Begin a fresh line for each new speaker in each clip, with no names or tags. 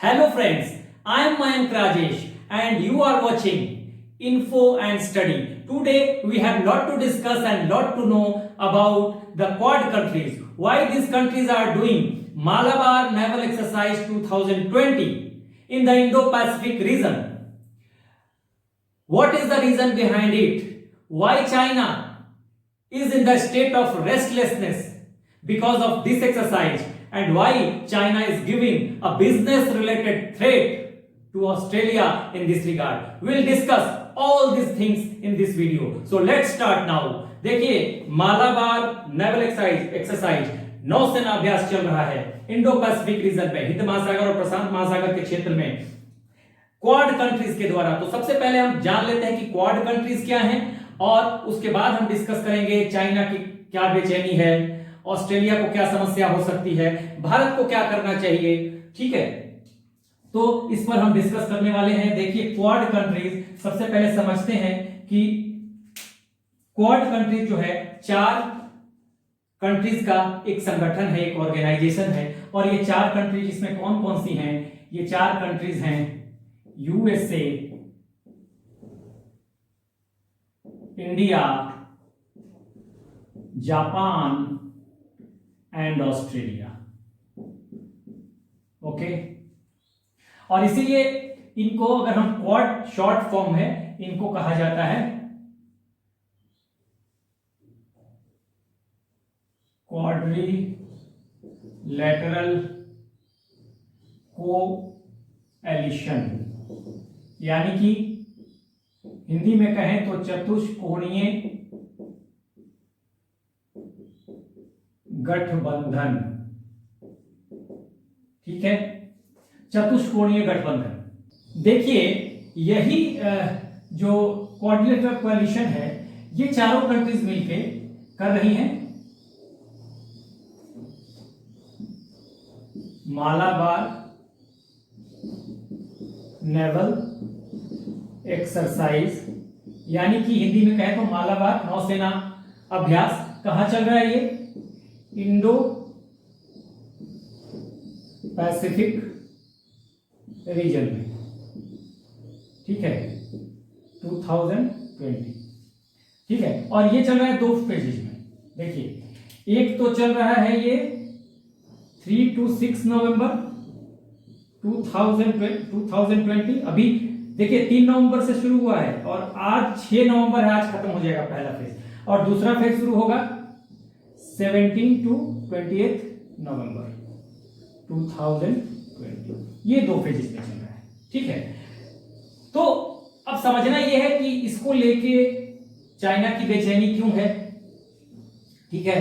Hello friends, I am Mayank Rajesh and you are watching Info and Study. Today we have lot to discuss and lot to know about the Quad countries. Why these countries are doing Malabar Naval Exercise 2020 in the Indo-Pacific region. What is the reason behind it? Why China is in the state of restlessness because of this exercise, and why China is giving a business related threat to Australia in this regard. We will discuss all these things in this video. So let's start now. देखिए Malabar naval exercise नौसेना अभ्यास चल रहा है Indo Pacific region में, हिंद महासागर और प्रशांत महासागर के क्षेत्र में क्वाड कंट्रीज के द्वारा। तो सबसे पहले हम जान लेते हैं कि क्वाड कंट्रीज क्या हैं और उसके बाद हम डिस्कस करेंगे चाइना की क्या बेचैनी है, ऑस्ट्रेलिया को क्या समस्या हो सकती है, भारत को क्या करना चाहिए। ठीक है, तो इस पर हम डिस्कस करने वाले हैं। देखिए क्वाड कंट्रीज, सबसे पहले समझते हैं कि क्वाड कंट्रीज जो है चार कंट्रीज का एक संगठन है, एक ऑर्गेनाइजेशन है। और ये चार कंट्रीज इसमें कौन कौन सी हैं? ये चार कंट्रीज हैं USA, India, Japan and Australia. Okay, और इसीलिए इनको अगर हम क्वाड शॉर्ट फॉर्म है इनको कहा जाता है क्वाड्रिलैटरल कोएलिशन, यानी कि हिंदी में कहें तो चतुष्कोणीय गठबंधन। ठीक है, चतुष्कोणीय गठबंधन। देखिए यही जो क्वाड्रिलेटरल कोएलिशन है ये चारों कंट्रीज मिलके कर रही हैं मालाबार नेवल एक्सरसाइज, यानी कि हिंदी में कहें तो मालाबार नौसेना अभ्यास। कहां चल रहा है ये? इंडो पैसिफिक रीजन में। ठीक है, 2020। ठीक है, और ये चल रहा है दो फेजेज में। देखिए एक तो चल रहा है ये 3 to 6 नवंबर 2020। अभी देखिए 3 नवंबर से शुरू हुआ है और आज 6 नवंबर है, आज खत्म हो जाएगा पहला फेज, और दूसरा फेज शुरू होगा 17 to 28 नवंबर 2020। ये दो फेजेस में चल रहा है। ठीक है, तो अब समझना यह है कि इसको लेके चाइना की बेचैनी क्यों है। ठीक है,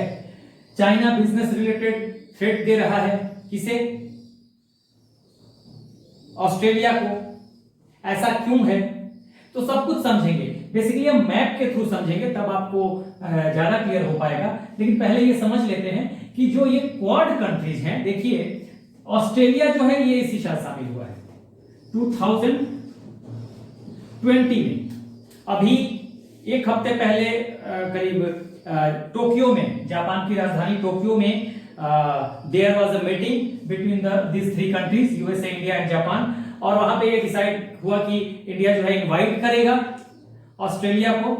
चाइना बिजनेस रिलेटेड थ्रेट दे रहा है किसे? ऑस्ट्रेलिया को। ऐसा क्यों है तो सब कुछ समझेंगे। बेसिकली हम मैप के थ्रू समझेंगे तब आपको ज्यादा क्लियर हो पाएगा। लेकिन पहले ये समझ लेते हैं कि जो ये क्वाड कंट्रीज हैं, देखिए ऑस्ट्रेलिया जो है ये इसी साल शामिल हुआ है 2020 में। अभी एक हफ्ते पहले करीब टोक्यो में, जापान की राजधानी टोक्यो में there was a meeting between this three countries USA, India and Japan. और वहां पे ये डिसाइड हुआ कि इंडिया जो है इनवाइट करेगा ऑस्ट्रेलिया को।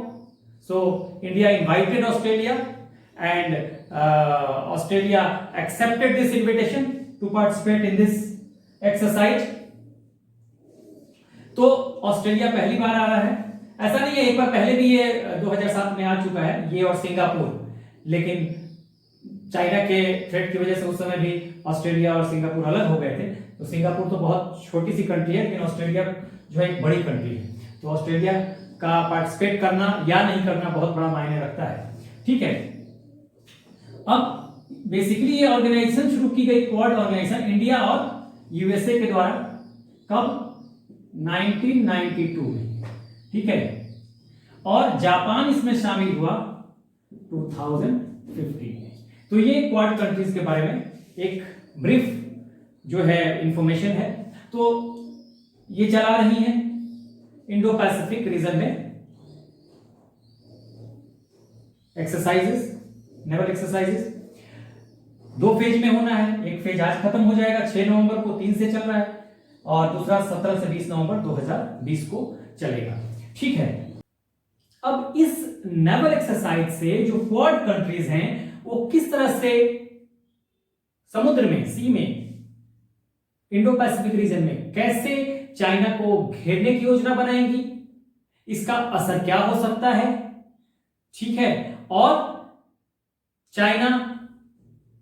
So India invited Australia and Australia accepted this invitation to participate in this exercise. तो ऑस्ट्रेलिया पहली बार आ रहा है। ऐसा नहीं है, एक बार पहले भी ये 2007 में आ चुका है, ये और सिंगापुर। लेकिन चाइना के थ्रेट की वजह से उस समय भी ऑस्ट्रेलिया और सिंगापुर अलग हो गए थे। तो सिंगापुर तो बहुत छोटी सी कंट्री है, लेकिन ऑस्ट्रेलिया जो है एक बड़ी कंट्री है। तो ऑस्ट्रेलिया का पार्टिसिपेट करना या नहीं करना बहुत बड़ा मायने रखता है। ठीक है, अब बेसिकली ये ऑर्गेनाइजेशन शुरू की गई, क्वाड ऑर्गेनाइजेशन, इंडिया और यूएसए के द्वारा। कब? 1992 में। ठीक है, और जापान इसमें शामिल हुआ 2015 में। तो ये क्वाड कंट्रीज के बारे में एक ब्रीफ जो है इंफॉर्मेशन है। तो ये चला रही हैं इंडो पैसिफिक रीजन में एक्सरसाइजेस, नेवल एक्सरसाइजेस। दो फेज में होना है, एक फेज आज खत्म हो जाएगा 6 नवंबर को, 3 से चल रहा है। और दूसरा 17 से 20 नवंबर 2020 को चलेगा। ठीक है, अब इस नेवल एक्सरसाइज से जो क्वाड कंट्रीज हैं वो किस तरह से समुद्र में, सी में, इंडो पैसिफिक रीजन में कैसे चाइना को घेरने की योजना बनाएंगी, इसका असर क्या हो सकता है, ठीक है, और चाइना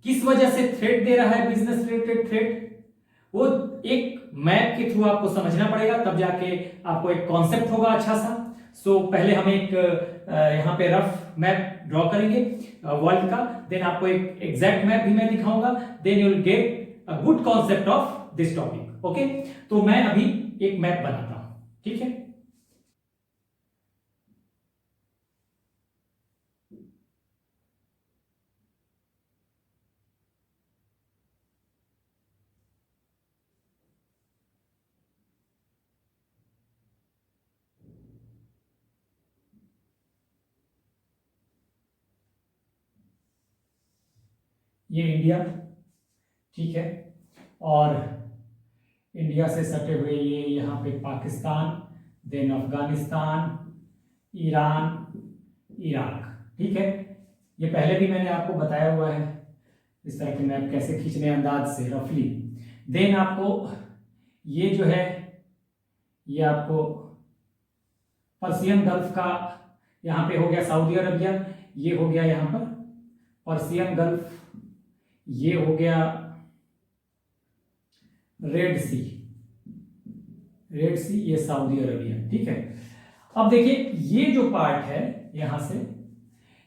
किस वजह से थ्रेट दे रहा है, बिजनेस रिलेटेड थ्रेट, वो एक मैप के थ्रू आपको समझना पड़ेगा, तब जाके आपको एक कॉन्सेप्ट होगा अच्छा सा। सो पहले हम एक यहाँ पे रफ मैप ड्रॉ करेंगे वर्ल्ड का, देन आपको एक एग्जैक्ट मैप भी मैं दिखाऊंगा, then you will get a good concept of this topic. Okay, तो मैं अभी एक मैप बनाता हूं, ठीक है। ये इंडिया, ठीक है, और इंडिया से सटे हुए ये यहाँ पे Pakistan, then Afghanistan, Iran, Iraq, ठीक है। ये पहले भी मैंने आपको बताया हुआ है इस तरह के मैप कैसे खींचने अंदाज से रफली। देन आपको ये जो है ये आपको पर्सियन गल्फ का यहाँ पे हो गया सऊदी अरबिया, ये हो गया यहाँ पर पर्सियन गल्फ, ये हो गया रेड सी, रेड सी, ये सऊदी अरबिया, ठीक है। अब देखिए ये जो पार्ट है यहां से,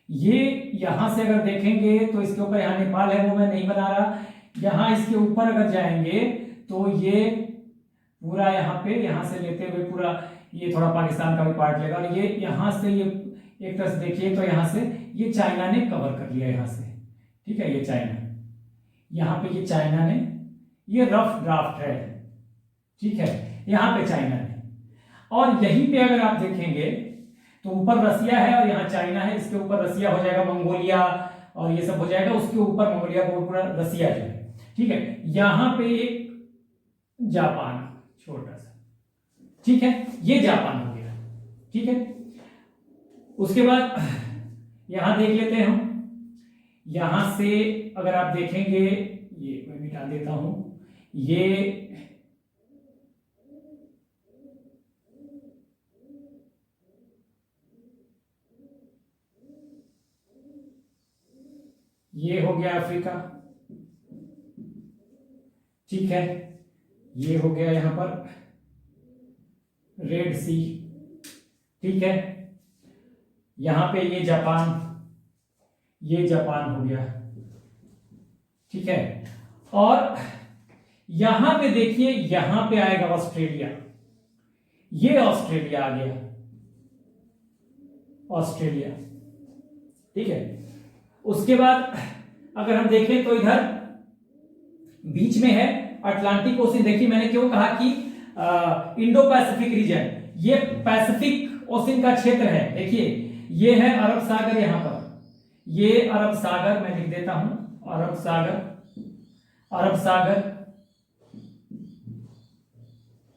ये यहां से अगर देखेंगे तो इसके ऊपर यहाँ नेपाल है, वो मैं नहीं बना रहा, यहां इसके ऊपर अगर जाएंगे तो ये पूरा यहाँ पे, यहां से लेते हुए पूरा ये थोड़ा पाकिस्तान का भी पार्ट लेगा, और ये यहां से ये एक तरह से देखिए तो यहां से ये चाइना ने कवर कर लिया यहां से, ठीक है। ये चाइना, यहाँ पे ये चाइना ने, ये रफ ड्राफ्ट है, ठीक है, यहाँ पे चाइना ने, और यहीं पे अगर आप देखेंगे तो ऊपर रसिया है और यहाँ चाइना है, इसके ऊपर रसिया हो जाएगा, मंगोलिया और ये सब हो जाएगा, उसके ऊपर मंगोलिया को पूरा रसिया जो है, ठीक है। यहाँ पे एक जापान छोटा सा, ठीक है, ये जापान हो गया, ठीक है। उसके बाद यहां देख लेते हैं हम, यहां से अगर आप देखेंगे, ये मैं मिटा देता हूं, ये हो गया अफ्रीका, ठीक है, ये हो गया यहां पर रेड सी, ठीक है, यहां पे ये जापान, ये जापान हो गया, ठीक है। और यहां पे देखिए, यहां पे आएगा ऑस्ट्रेलिया, ये ऑस्ट्रेलिया आ गया, ऑस्ट्रेलिया, ठीक है। उसके बाद अगर हम देखें तो इधर बीच में है अटलांटिक ओशन, देखिए मैंने क्यों कहा कि इंडो पैसिफिक रीजन, ये पैसिफिक ओशन का क्षेत्र है, देखिए ये है अरब सागर, यहां पर ये अरब सागर, मैं लिख देता हूं अरब सागर, अरब सागर,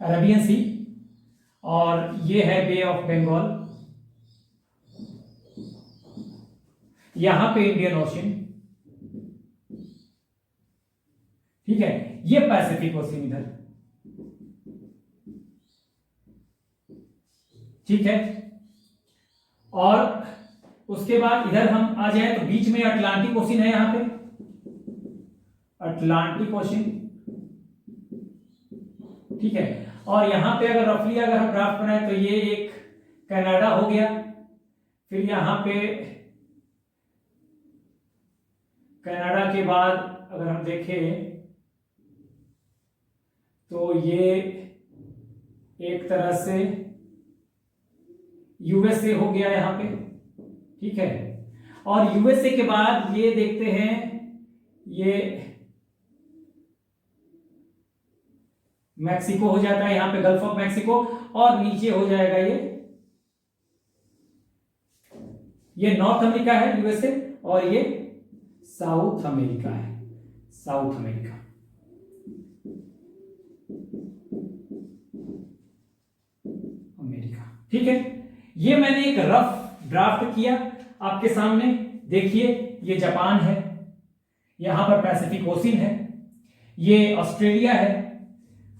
अरेबियन सी, और ये है बे ऑफ बंगाल, यहां पे इंडियन ओशन, ठीक है, ये पैसिफिक ओशन इधर, ठीक है। और उसके बाद इधर हम आ जाए तो बीच में अटलांटिक ओशन है, यहां पे अटलांटिक ओशन, ठीक है। और यहां पे अगर रफली अगर हम ग्राफ बनाए तो ये एक कनाडा हो गया, फिर यहां पे कनाडा के बाद अगर हम देखें तो ये एक तरह से यूएसए हो गया यहां पे, ठीक है। और यूएसए के बाद ये देखते हैं, ये मैक्सिको हो जाता है, यहां पे गल्फ ऑफ मैक्सिको, और नीचे हो जाएगा ये नॉर्थ अमेरिका है यूएसए, और ये साउथ अमेरिका है, साउथ अमेरिका, ठीक है, ये मैंने एक रफ ड्राफ्ट किया आपके सामने। देखिए ये जापान है, यहां पर पैसिफिक ओशियन है, ये ऑस्ट्रेलिया है,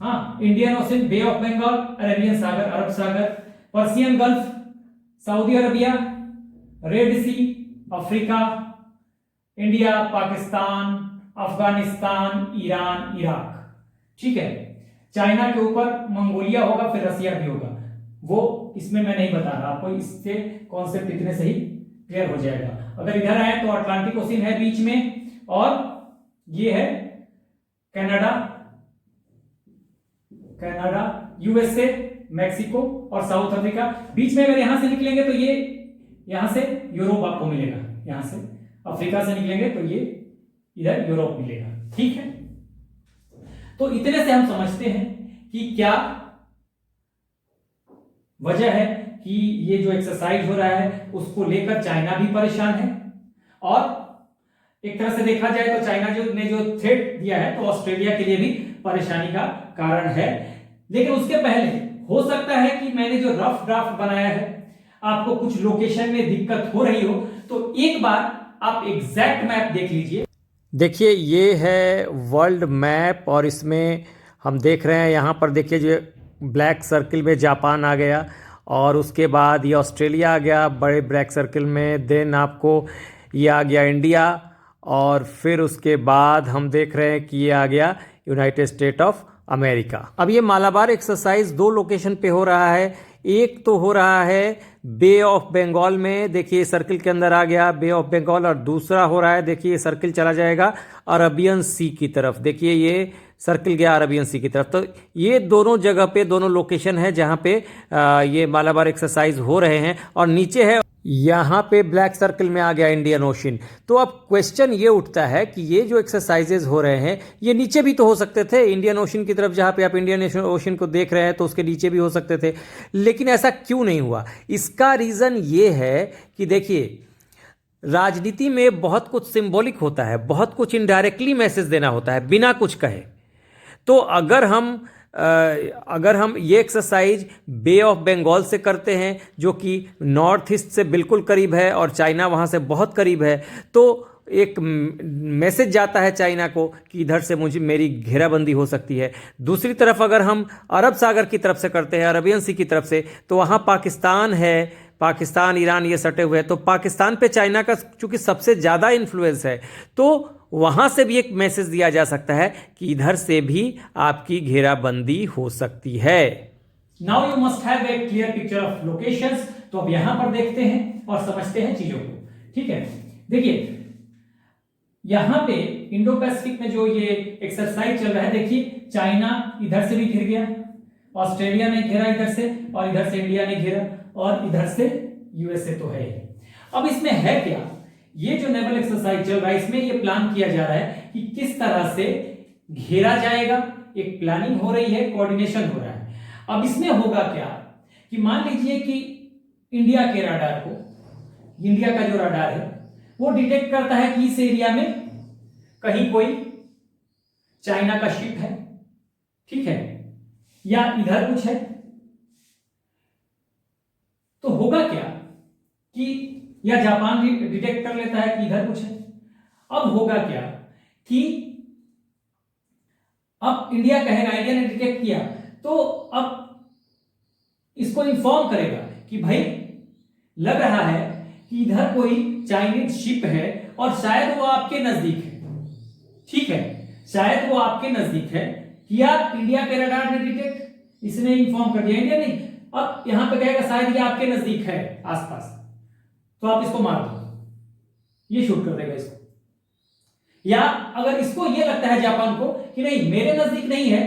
हाँ, Indian Ocean, Bay of Bengal, Arabian सागर, अरब सागर, Persian Gulf, Saudi Arabia, Red Sea, Africa, India, Pakistan, Afghanistan, Iran, Iraq. ठीक है, चाइना के ऊपर मंगोलिया होगा, फिर रसिया भी होगा, वो इसमें मैं नहीं बता रहा आपको, इससे कॉन्सेप्ट इतने से ही क्लियर हो जाएगा। अगर इधर आए तो अटलांटिक ओशियन है बीच में, और ये है कनाडा, यूएसए, मेक्सिको और साउथ अफ्रीका। बीच में अगर यहां से निकलेंगे तो ये यहां से यूरोप आपको मिलेगा, यहां से अफ्रीका से निकलेंगे तो ये इधर यूरोप मिलेगा। ठीक है, तो इतने से हम समझते हैं कि क्या वजह है कि ये जो एक्सरसाइज हो रहा है उसको लेकर चाइना भी परेशान है, और एक तरह से देखा जाए तो चाइना ने जो थ्रेट दिया है तो ऑस्ट्रेलिया के लिए भी परेशानी का कारण है। लेकिन उसके पहले हो सकता है कि मैंने जो रफ ड्राफ्ट बनाया है आपको कुछ लोकेशन में दिक्कत हो रही हो, तो एक बार आप एग्जैक्ट मैप देख लीजिए।
देखिए ये है वर्ल्ड मैप, और इसमें हम देख रहे हैं यहाँ पर देखिए जो ब्लैक सर्किल में जापान आ गया, और उसके बाद ये ऑस्ट्रेलिया आ गया बड़े ब्लैक सर्किल में, देन आपको ये आ गया इंडिया, और फिर उसके बाद हम देख रहे हैं कि ये आ गया यूनाइटेड स्टेट ऑफ अमेरिका। अब ये मालाबार एक्सरसाइज दो लोकेशन पे हो रहा है। एक तो हो रहा है बे ऑफ बंगाल में, देखिए सर्किल के अंदर आ गया बे ऑफ बंगाल, और दूसरा हो रहा है देखिए सर्किल चला जाएगा अरबियन सी की तरफ, देखिए ये सर्किल गया अरबियन सी की तरफ। तो ये दोनों जगह पे दोनों लोकेशन है जहां पे ये मालाबार एक्सरसाइज हो रहे हैं, और नीचे है यहाँ पे ब्लैक सर्कल में आ गया इंडियन ओशन। तो अब क्वेश्चन ये उठता है कि ये जो एक्सरसाइजेज हो रहे हैं ये नीचे भी तो हो सकते थे, इंडियन ओशन की तरफ, जहाँ पे आप इंडियन ओशन को देख रहे हैं तो उसके नीचे भी हो सकते थे, लेकिन ऐसा क्यों नहीं हुआ? इसका रीज़न ये है कि देखिए राजनीति में बहुत कुछ सिंबॉलिक होता है, बहुत कुछ इनडायरेक्टली मैसेज देना होता है बिना कुछ कहे। तो अगर हम ये एक्सरसाइज बे ऑफ बंगाल से करते हैं जो कि नॉर्थ ईस्ट से बिल्कुल करीब है और चाइना वहाँ से बहुत करीब है, तो एक मैसेज जाता है चाइना को कि इधर से मेरी घेराबंदी हो सकती है। दूसरी तरफ अगर हम अरब सागर की तरफ से करते हैं, अरबियन सी की तरफ से, तो वहाँ पाकिस्तान है, पाकिस्तान ईरान ये सटे हुए हैं, तो पाकिस्तान पे चाइना का चूंकि सबसे ज़्यादा इन्फ्लुएंस है, तो वहाँ से भी एक मैसेज दिया जा सकता है कि इधर से भी आपकी घेराबंदी हो सकती है।
Now you must have a clear picture of locations. तो अब यहां पर देखते हैं और समझते हैं चीजों को। ठीक है, देखिए यहां पे इंडो पैसिफिक में जो ये एक्सरसाइज चल रहा है, देखिए चाइना इधर से भी घिर गया, ऑस्ट्रेलिया ने घेरा इधर से, और इधर से इंडिया ने घेरा, और इधर से यूएसए तो है। अब इसमें है क्या, ये जो नेवल एक्सरसाइज चल रहा है इसमें ये प्लान किया जा रहा है कि किस तरह से घेरा जाएगा, एक प्लानिंग हो रही है, कोऑर्डिनेशन हो रहा है। अब इसमें होगा क्या कि मान लीजिए कि इंडिया के रडार को, इंडिया का जो रडार है वो डिटेक्ट करता है कि इस एरिया में कहीं कोई चाइना का शिप है, ठीक है, या इधर कुछ है, तो होगा क्या कि या जापान भी डिटेक्ट कर लेता है कि इधर कुछ है। अब होगा क्या कि अब इंडिया कहेगा, इंडिया ने डिटेक्ट किया, तो अब इसको इन्फॉर्म करेगा कि भाई लग रहा है कि इधर कोई चाइनीज शिप है और शायद वो आपके नजदीक है। ठीक है, शायद वो आपके नजदीक है, किया इंडिया के रडार ने डिटेक्ट, इसने इन्फॉर्म कर दिया, इंडिया नहीं, अब यहां पे कहेगा शायद ये आपके नजदीक है आसपास, तो आप इसको मार दो, ये शूट कर देगा इसको। या अगर इसको ये लगता है जापान को कि नहीं मेरे नजदीक नहीं है,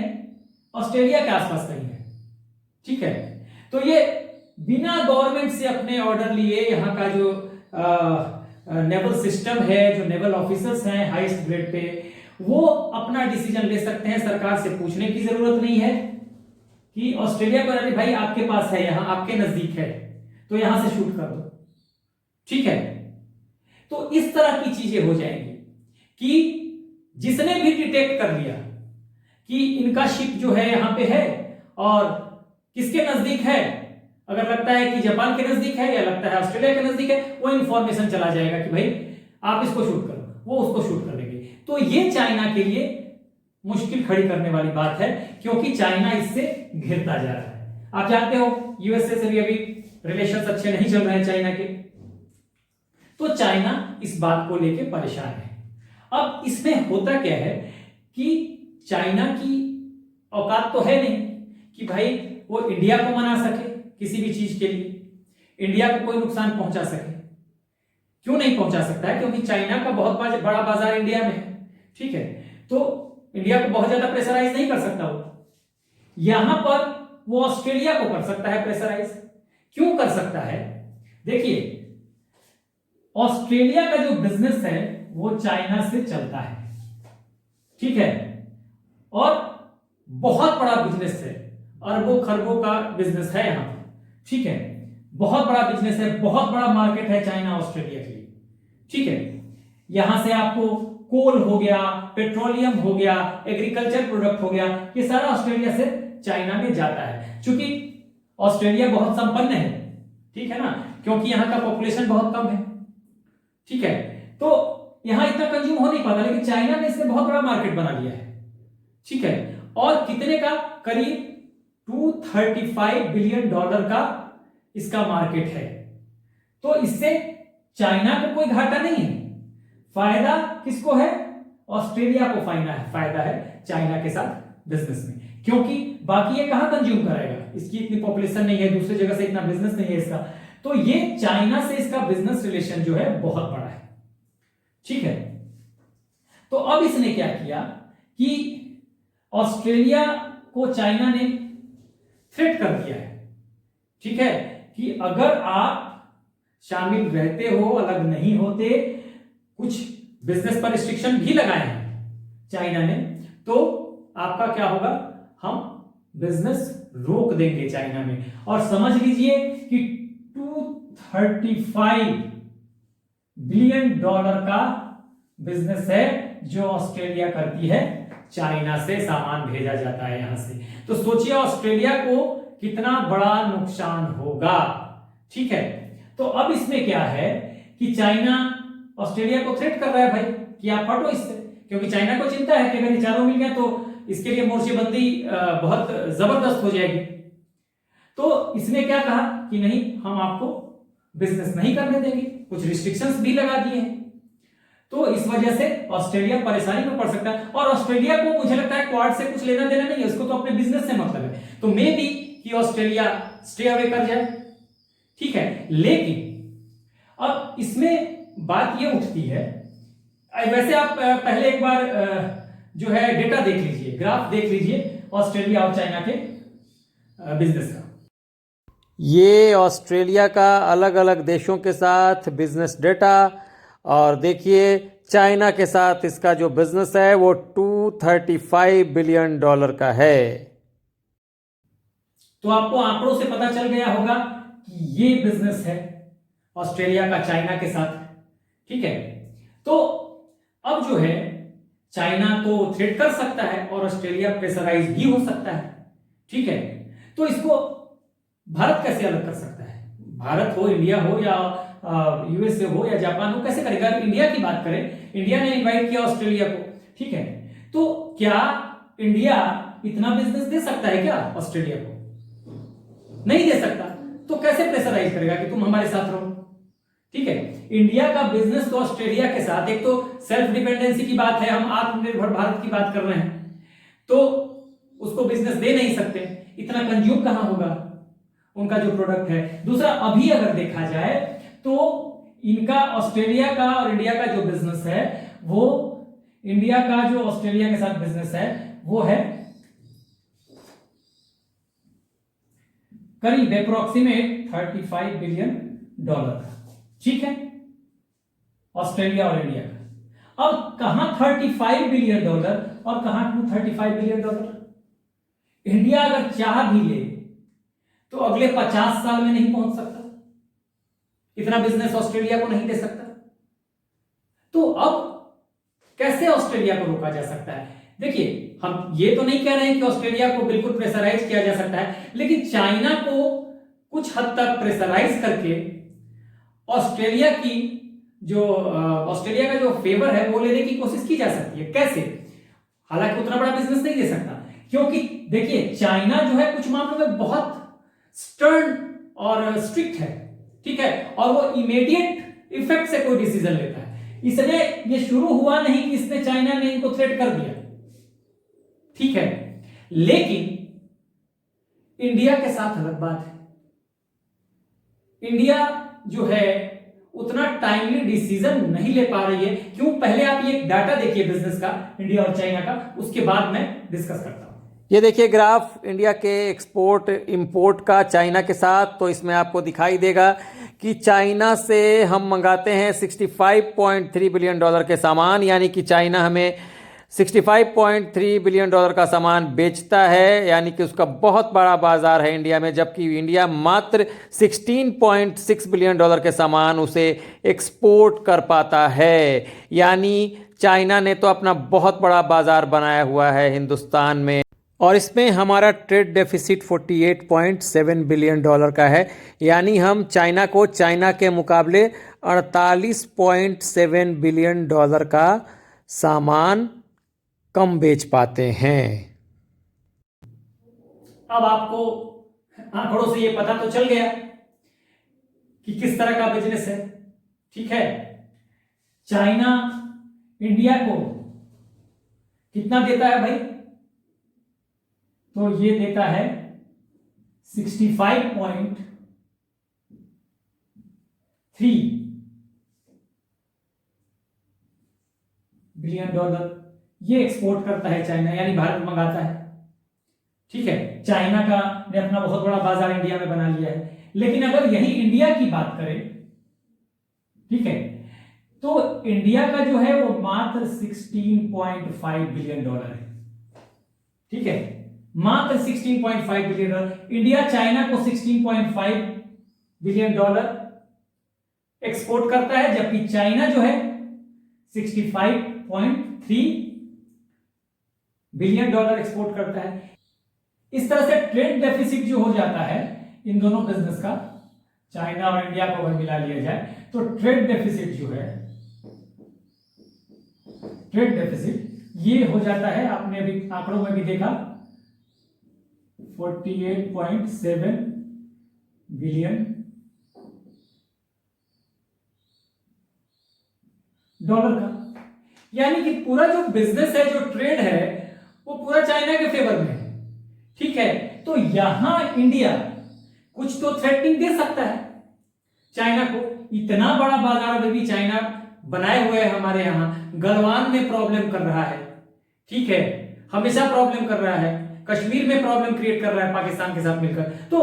ऑस्ट्रेलिया के आसपास कहीं है, ठीक है, तो ये बिना गवर्नमेंट से अपने ऑर्डर लिए यहां का जो नेवल सिस्टम है, जो नेवल ऑफिसर्स हैं हाईएस्ट ग्रेड पे, वो अपना डिसीजन ले सकते हैं। सरकार से पूछने की जरूरत नहीं है कि ऑस्ट्रेलिया पर अरे भाई आपके पास है, यहां आपके नजदीक है, तो यहां से शूट कर दो, ठीक है। तो इस तरह की चीजें हो जाएंगी कि जिसने भी डिटेक्ट कर लिया कि इनका शिप जो है यहां पे है और किसके नजदीक है, अगर लगता है कि जापान के नजदीक है या लगता है ऑस्ट्रेलिया के नजदीक है, वो इंफॉर्मेशन चला जाएगा कि भाई आप इसको शूट करो, वो उसको शूट कर देंगे। तो ये चाइना के लिए मुश्किल खड़ी करने वाली बात है, क्योंकि चाइना इससे घिरता जा रहा है। आप जानते हो यूएसए से भी अभी रिलेशंस अच्छे नहीं चल रहे हैं चाइना के, तो चाइना इस बात को लेके परेशान है। अब इसमें होता क्या है कि चाइना की औकात तो है नहीं कि भाई वो इंडिया को मना सके किसी भी चीज के लिए, इंडिया को कोई नुकसान पहुंचा सके। क्यों नहीं पहुंचा सकता है? क्योंकि चाइना का बहुत बड़ा बाजार इंडिया में है, ठीक है। तो इंडिया को बहुत ज्यादा प्रेशराइज नहीं कर सकता वो। यहां पर वो ऑस्ट्रेलिया को कर सकता है प्रेशराइज। क्यों कर सकता है? देखिए, ऑस्ट्रेलिया का जो बिजनेस है वो चाइना से चलता है, ठीक है, और बहुत बड़ा बिजनेस है, अरबों खरबों का बिजनेस है यहां, ठीक है, बहुत बड़ा बिजनेस है, बहुत बड़ा मार्केट है चाइना ऑस्ट्रेलिया के लिए, ठीक है। यहां से आपको कोल हो गया, पेट्रोलियम हो गया, एग्रीकल्चर प्रोडक्ट हो गया, ये सारा ऑस्ट्रेलिया से चाइना में जाता है। क्योंकि ऑस्ट्रेलिया बहुत संपन्न है, ठीक है ना, क्योंकि यहां का पॉपुलेशन बहुत कम है, ठीक है, तो यहां इतना कंज्यूम हो नहीं पाता, लेकिन चाइना ने इससे बहुत बड़ा मार्केट बना लिया है, ठीक है। और कितने का? करीब $235 बिलियन का इसका मार्केट है। तो इससे चाइना को कोई घाटा नहीं है, फायदा किसको है? ऑस्ट्रेलिया को फायदा है चाइना के साथ बिजनेस में, क्योंकि बाकी ये कहां कंज्यूम करेगा, इसकी इतनी पॉपुलेशन नहीं है, दूसरी जगह से इतना बिजनेस नहीं है इसका, तो ये चाइना से इसका बिजनेस रिलेशन जो है बहुत बड़ा है, ठीक है। तो अब इसने क्या किया कि ऑस्ट्रेलिया को चाइना ने थ्रेट कर दिया है, ठीक है, कि अगर आप शामिल रहते हो, अलग नहीं होते, कुछ बिजनेस पर रिस्ट्रिक्शन भी लगाए हैं चाइना ने, तो आपका क्या होगा? हम बिजनेस रोक देंगे चाइना में। और समझ लीजिए कि $235 बिलियन का बिजनेस है जो ऑस्ट्रेलिया करती है, चाइना से सामान भेजा जाता है यहां से। तो सोचिए ऑस्ट्रेलिया को कितना बड़ा नुकसान होगा, ठीक है। तो अब इसमें क्या है कि चाइना ऑस्ट्रेलिया को थ्रेट कर रहा है भाई कि आप हटो इससे, क्योंकि चाइना को चिंता है कि अगर ये चारों मिल गया तो इसके लिए मोर्चेबंदी बहुत जबरदस्त हो जाएगी। तो इसने क्या कहा कि नहीं, हम आपको बिजनेस नहीं करने देंगे, कुछ रिस्ट्रिक्शंस भी लगा दिए हैं। तो इस वजह से ऑस्ट्रेलिया परेशानी में पड़ सकता है, और ऑस्ट्रेलिया को मुझे लगता है क्वाड से कुछ लेना देना नहीं है, उसको तो अपने बिजनेस से मतलब है। तो मे बी कि ऑस्ट्रेलिया स्टे अवे कर जाए, ठीक है। लेकिन अब इसमें बात ये उठती है, वैसे आप पहले एक बार जो है डेटा देख लीजिए, ग्राफ देख लीजिए ऑस्ट्रेलिया और चाइना के बिजनेस का।
ये ऑस्ट्रेलिया का अलग अलग देशों के साथ बिजनेस डेटा, और देखिए चाइना के साथ इसका जो बिजनेस है वो $235 बिलियन का है।
तो आपको आंकड़ों से पता चल गया होगा कि ये बिजनेस है ऑस्ट्रेलिया का चाइना के साथ, ठीक है। तो अब जो है चाइना तो थ्रेट कर सकता है और ऑस्ट्रेलिया प्रेशराइज भी हो सकता है, ठीक है। तो इसको भारत कैसे अलग कर सकता है? भारत हो, इंडिया हो, या यूएसए हो, या जापान हो, कैसे करेगा? इंडिया की बात करें, इंडिया ने इनवाइट किया ऑस्ट्रेलिया को, ठीक है। तो क्या इंडिया इतना बिजनेस दे सकता है क्या ऑस्ट्रेलिया को? नहीं दे सकता। तो कैसे प्रेशराइज करेगा कि तुम हमारे साथ रहो, ठीक है। इंडिया का बिजनेस तो ऑस्ट्रेलिया के साथ, एक तो सेल्फ डिपेंडेंसी की बात है, हम आत्मनिर्भर भारत की बात कर रहे हैं, तो उसको बिजनेस दे नहीं सकते, इतना कंज्यूम कहां होगा उनका जो प्रोडक्ट है। दूसरा, अभी अगर देखा जाए तो इनका ऑस्ट्रेलिया का और इंडिया का जो बिजनेस है, वो इंडिया का जो ऑस्ट्रेलिया के साथ बिजनेस है वो है करीब अप्रोक्सीमेट $35 बिलियन, ठीक है, ऑस्ट्रेलिया और इंडिया का। अब कहां $35 बिलियन और कहां $235 बिलियन? इंडिया अगर चाह भी ले तो अगले 50 साल में नहीं पहुंच सकता, इतना बिजनेस ऑस्ट्रेलिया को नहीं दे सकता। तो अब कैसे ऑस्ट्रेलिया को रोका जा सकता है? देखिए, हम ये तो नहीं कह रहे हैं कि ऑस्ट्रेलिया को बिल्कुल प्रेशराइज किया जा सकता है, लेकिन चाइना को कुछ हद तक प्रेशराइज करके ऑस्ट्रेलिया की ऑस्ट्रेलिया का जो फेवर है वो लेने की कोशिश की जा सकती है। कैसे? हालांकि उतना बड़ा बिजनेस नहीं दे सकता, क्योंकि देखिए चाइना जो है कुछ मामलों में बहुत स्टर्न और स्ट्रिक्ट है, ठीक है, और वो इमीडिएट इफेक्ट से कोई डिसीजन लेता है। इसलिए ये शुरू हुआ नहीं कि इसने चाइना ने इनको थ्रेट कर दिया, ठीक है, लेकिन इंडिया के साथ अलग बात है। इंडिया जो है उतना टाइमली डिसीजन नहीं ले पा रही है। क्यों? पहले आप ये डाटा देखिए बिजनेस का, इंडिया और चाइना का, उसके बाद मैं डिस्कस करता हूं।
ये देखिए ग्राफ इंडिया के एक्सपोर्ट इंपोर्ट का चाइना के साथ। तो इसमें आपको दिखाई देगा कि चाइना से हम मंगाते हैं 65.3 बिलियन डॉलर के सामान, यानी कि चाइना हमें 65.3 बिलियन डॉलर का सामान बेचता है, यानी कि उसका बहुत बड़ा बाजार है इंडिया में, जबकि इंडिया मात्र 16.6 बिलियन डॉलर के सामान उसे एक्सपोर्ट कर पाता है। यानी चाइना ने तो अपना बहुत बड़ा बाजार बनाया हुआ है हिंदुस्तान में, और इसमें हमारा ट्रेड डेफिसिट 48.7 बिलियन डॉलर का है। यानी हम चाइना को चाइना के मुकाबले 48.7 बिलियन डॉलर का सामान कम बेच पाते हैं।
अब आपको आंकड़ों से ये पता तो चल गया कि किस तरह का बिजनेस है, ठीक है। चाइना इंडिया को कितना देता है भाई? तो ये देता है 65.3 बिलियन डॉलर ये एक्सपोर्ट करता है चाइना, यानी भारत मंगाता है, ठीक है। चाइना का ने अपना बहुत बड़ा बाजार इंडिया में बना लिया है। लेकिन अगर यही इंडिया की बात करें, ठीक है, तो इंडिया का जो है वो मात्र 16.5 बिलियन डॉलर है, ठीक है, मात्र 16.5 बिलियन डॉलर। इंडिया चाइना को 16.5 बिलियन डॉलर एक्सपोर्ट करता है, जबकि चाइना जो है 65.3 बिलियन डॉलर एक्सपोर्ट करता है। इस तरह से ट्रेड डेफिसिट जो हो जाता है इन दोनों बिजनेस का, चाइना और इंडिया को अगर मिला लिया जाए, तो ट्रेड डेफिसिट जो है, ट्रेड डेफिसिट ये हो जाता है, आपने अभी आंकड़ों में भी देखा, 48.7 बिलियन डॉलर का। यानी कि पूरा जो बिजनेस है, जो ट्रेड है, वो पूरा चाइना के फेवर में है, ठीक है। तो यहां इंडिया कुछ तो थ्रेटनिंग दे सकता है चाइना को। इतना बड़ा बाजार अभी भी चाइना बनाए हुए है हमारे यहां। गलवान में प्रॉब्लम कर रहा है, ठीक है, हमेशा प्रॉब्लम कर रहा है, कश्मीर में प्रॉब्लम क्रिएट कर रहा है पाकिस्तान के साथ मिलकर। तो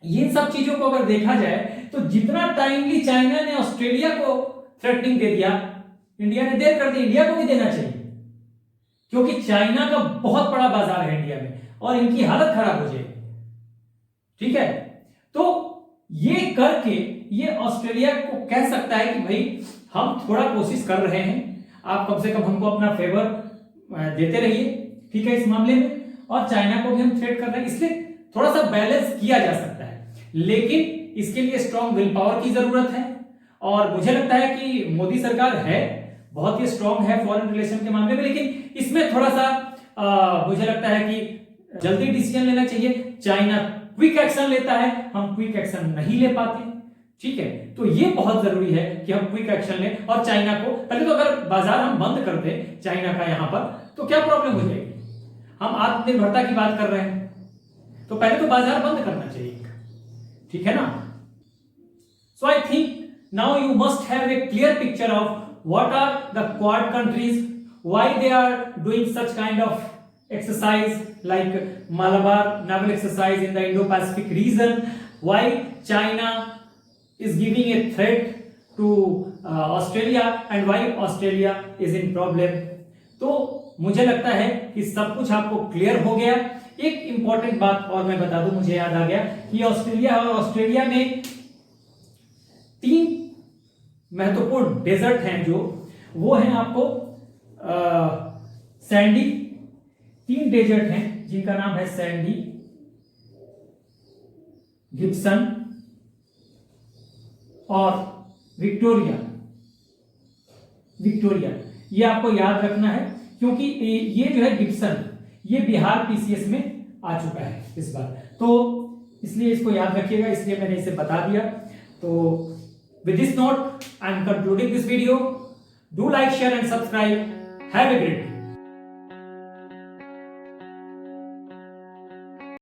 ये सब चीजों को अगर देखा जाए तो जितना टाइमली चाइना ने ऑस्ट्रेलिया को थ्रेटनिंग दे दिया, इंडिया ने देर कर दी। इंडिया को भी देना चाहिए, क्योंकि चाइना का बहुत बड़ा बाजार है इंडिया में और इनकी हालत खराब हो जाएगी, ठीक है। तो ये करके ये ऑस्ट्रेलिया को कह सकता है कि भाई हम थोड़ा कोशिश कर रहे हैं, आप कम से कम हमको अपना फेवर देते रहिए, ठीक है, इस मामले में, और चाइना को भी हम थ्रेट कर रहे हैं, इसलिए थोड़ा सा बैलेंस किया जा सकता है। लेकिन इसके लिए स्ट्रॉन्ग विल पावर की जरूरत है, और मुझे लगता है कि मोदी सरकार है, बहुत ही स्ट्रॉन्ग है फॉरेन रिलेशन के मामले में। लेकिन इसमें थोड़ा सा मुझे लगता है कि जल्दी डिसीजन लेना चाहिए। चाइना क्विक एक्शन लेता है, हम क्विक एक्शन नहीं ले पाते, ठीक है। तो ये बहुत जरूरी है कि हम क्विक एक्शन लें और चाइना को पहले तो, अगर बाजार हम बंद कर दें चाइना का यहां पर, तो क्या प्रॉब्लम हो जाएगी? हम आत्मनिर्भरता की बात कर रहे हैं, तो पहले तो बाजार बंद करना चाहिए, ठीक है ना। So I think now you must have a clear picture of what are the Quad countries, why they are doing such kind of exercise like Malabar naval exercise in the Indo-Pacific region, why China is giving a threat to Australia, and why Australia is in problem. तो मुझे लगता है कि सब कुछ आपको clear हो गया। एक इंपॉर्टेंट बात और मैं बता दूं, मुझे याद आ गया कि ऑस्ट्रेलिया में 3 महत्वपूर्ण डेजर्ट हैं, जो वो हैं आपको सैंडी। 3 डेजर्ट हैं जिनका नाम है सैंडी, गिब्सन और विक्टोरिया। विक्टोरिया ये आपको याद रखना है, क्योंकि ये जो है गिब्सन ये बिहार पीसीएस में आ चुका है इस बार, तो इसलिए इसको याद रखिएगा, इसलिए मैंने इसे बता दिया। तो with this note I am concluding this video. Do like, share and subscribe. Have a great day.